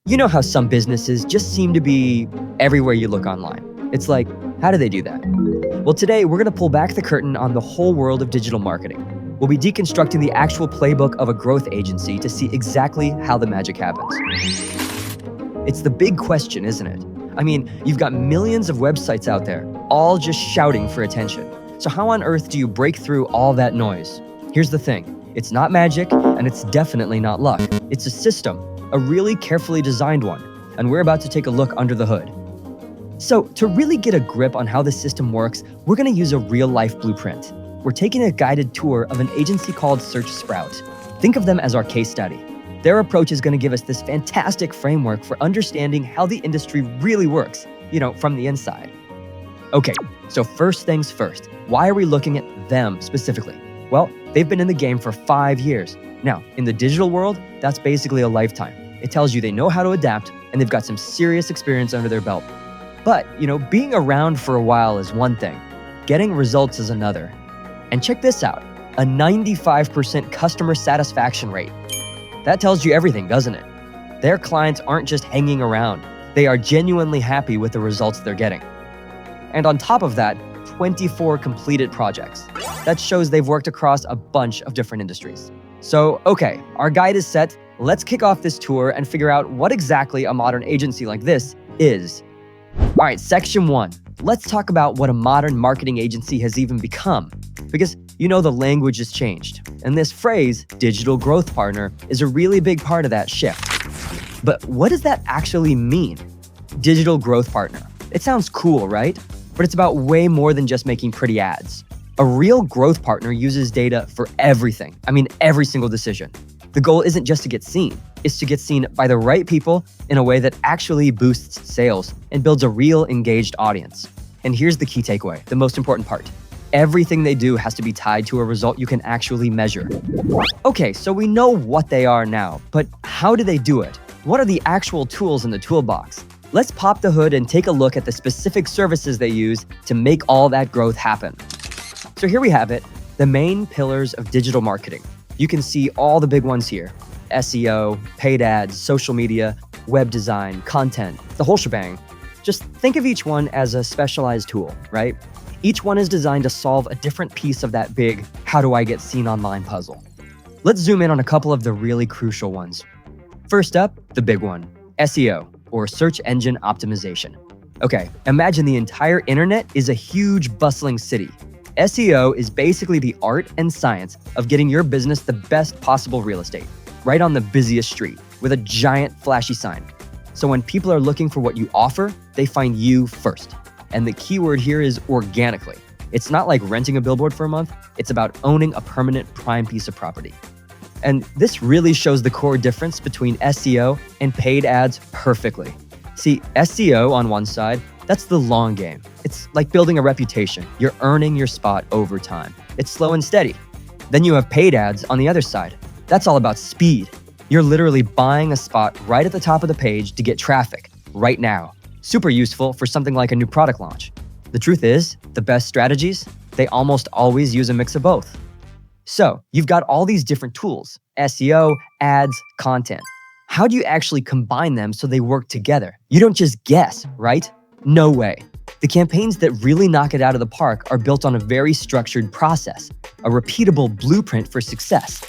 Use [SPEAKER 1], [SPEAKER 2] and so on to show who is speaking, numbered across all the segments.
[SPEAKER 1] You know how some businesses just seem to be everywhere you look online. It's like, how do they do that? Well, today we're going to pull back the curtain on the whole world of digital marketing. We'll be deconstructing the actual playbook of a growth agency to see exactly how the magic happens. It's the big question, isn't it? I mean, you've got millions of websites out there, all just shouting for attention. So how on earth do you break through all that noise? Here's the thing. It's not magic, and it's definitely not luck. It's a system, a really carefully designed one, and we're about to take a look under the hood. So to really get a grip on how the system works, we're going to use a real-life blueprint. We're taking a guided tour of an agency called Search Sprout. Think of them as our case study. Their approach is going to give us this fantastic framework for understanding how the industry really works, from the inside. Okay, so first things first, why are we looking at them specifically? Well, they've been in the game for 5 years. Now, in the digital world, that's basically a lifetime. It tells you they know how to adapt and they've got some serious experience under their belt. But, being around for a while is one thing. Getting results is another. And check this out, a 95% customer satisfaction rate. That tells you everything, doesn't it? Their clients aren't just hanging around. They are genuinely happy with the results they're getting. And on top of that, 24 completed projects. That shows they've worked across a bunch of different industries. So, okay, our guide is set. Let's kick off this tour and figure out what exactly a modern agency like this is. All right, section 1. Let's talk about what a modern marketing agency has even become. Because the language has changed. And this phrase, digital growth partner, is a really big part of that shift. But what does that actually mean? Digital growth partner. It sounds cool, right? But it's about way more than just making pretty ads. A real growth partner uses data for everything. I mean, every single decision. The goal isn't just to get seen. It's to get seen by the right people in a way that actually boosts sales and builds a real engaged audience. And here's the key takeaway, the most important part. Everything they do has to be tied to a result you can actually measure. Okay, so we know what they are now, but how do they do it? What are the actual tools in the toolbox? Let's pop the hood and take a look at the specific services they use to make all that growth happen. So here we have it, the main pillars of digital marketing. You can see all the big ones here. SEO, paid ads, social media, web design, content, the whole shebang. Just think of each one as a specialized tool, right? Each one is designed to solve a different piece of that big, how do I get seen online puzzle. Let's zoom in on a couple of the really crucial ones. First up, the big one, SEO, or search engine optimization. Okay, imagine the entire internet is a huge bustling city. SEO is basically the art and science of getting your business the best possible real estate, right on the busiest street, with a giant flashy sign. So when people are looking for what you offer, they find you first. And the keyword here is organically. It's not like renting a billboard for a month, it's about owning a permanent prime piece of property. And this really shows the core difference between SEO and paid ads perfectly. See, SEO on one side, that's the long game. It's like building a reputation. You're earning your spot over time. It's slow and steady. Then you have paid ads on the other side. That's all about speed. You're literally buying a spot right at the top of the page to get traffic right now. Super useful for something like a new product launch. The truth is, the best strategies, they almost always use a mix of both. So you've got all these different tools, SEO, ads, content. How do you actually combine them so they work together? You don't just guess, right? No way. The campaigns that really knock it out of the park are built on a very structured process, a repeatable blueprint for success.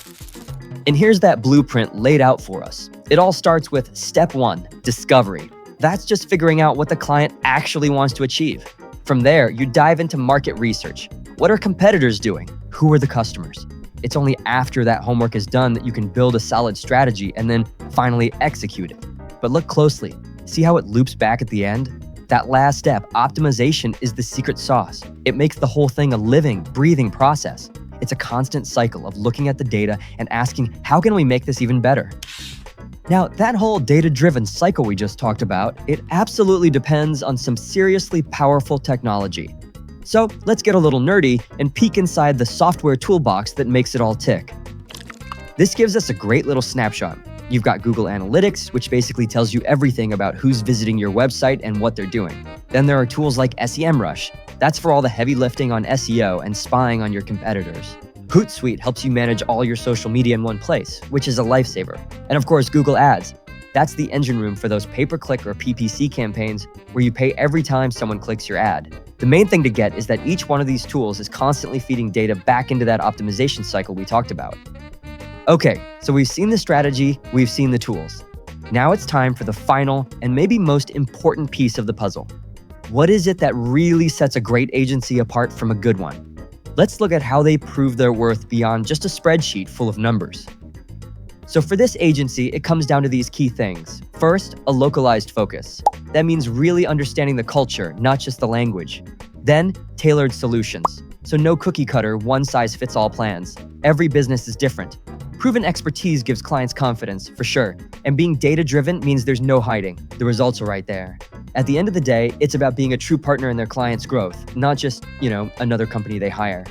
[SPEAKER 1] And here's that blueprint laid out for us. It all starts with step 1, discovery. That's just figuring out what the client actually wants to achieve. From there, you dive into market research. What are competitors doing? Who are the customers? It's only after that homework is done that you can build a solid strategy and then finally execute it. But look closely. See how it loops back at the end? That last step, optimization, is the secret sauce. It makes the whole thing a living, breathing process. It's a constant cycle of looking at the data and asking, how can we make this even better? Now, that whole data-driven cycle we just talked about, it absolutely depends on some seriously powerful technology. So let's get a little nerdy and peek inside the software toolbox that makes it all tick. This gives us a great little snapshot. You've got Google Analytics, which basically tells you everything about who's visiting your website and what they're doing. Then there are tools like SEMrush. That's for all the heavy lifting on SEO and spying on your competitors. Hootsuite helps you manage all your social media in one place, which is a lifesaver. And of course, Google Ads. That's the engine room for those pay-per-click or PPC campaigns where you pay every time someone clicks your ad. The main thing to get is that each one of these tools is constantly feeding data back into that optimization cycle we talked about. Okay, so we've seen the strategy, we've seen the tools. Now it's time for the final and maybe most important piece of the puzzle. What is it that really sets a great agency apart from a good one? Let's look at how they prove their worth beyond just a spreadsheet full of numbers. So for this agency, it comes down to these key things. First, a localized focus. That means really understanding the culture, not just the language. Then, tailored solutions. So no cookie cutter, one-size-fits-all plans. Every business is different. Proven expertise gives clients confidence, for sure. And being data-driven means there's no hiding. The results are right there. At the end of the day, it's about being a true partner in their clients' growth, not just, another company they hire.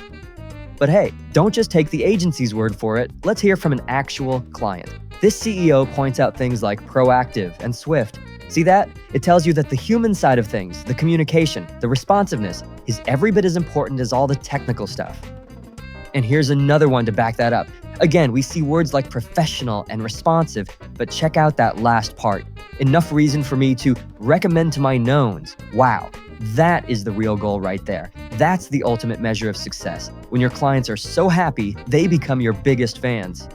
[SPEAKER 1] But hey, don't just take the agency's word for it. Let's hear from an actual client. This CEO points out things like proactive and swift. See that? It tells you that the human side of things, the communication, the responsiveness, is every bit as important as all the technical stuff. And here's another one to back that up. Again, we see words like professional and responsive, but check out that last part. Enough reason for me to recommend to my knowns. Wow, that is the real goal right there. That's the ultimate measure of success. When your clients are so happy, they become your biggest fans.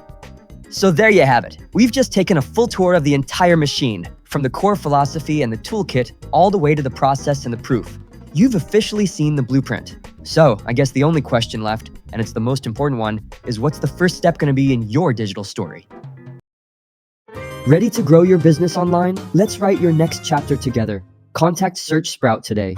[SPEAKER 1] So there you have it. We've just taken a full tour of the entire machine, from the core philosophy and the toolkit, all the way to the process and the proof. You've officially seen the blueprint. So I guess the only question left, and it's the most important one, is what's the first step going to be in your digital story? Ready to grow your business online? Let's write your next chapter together. Contact Search Sprout today.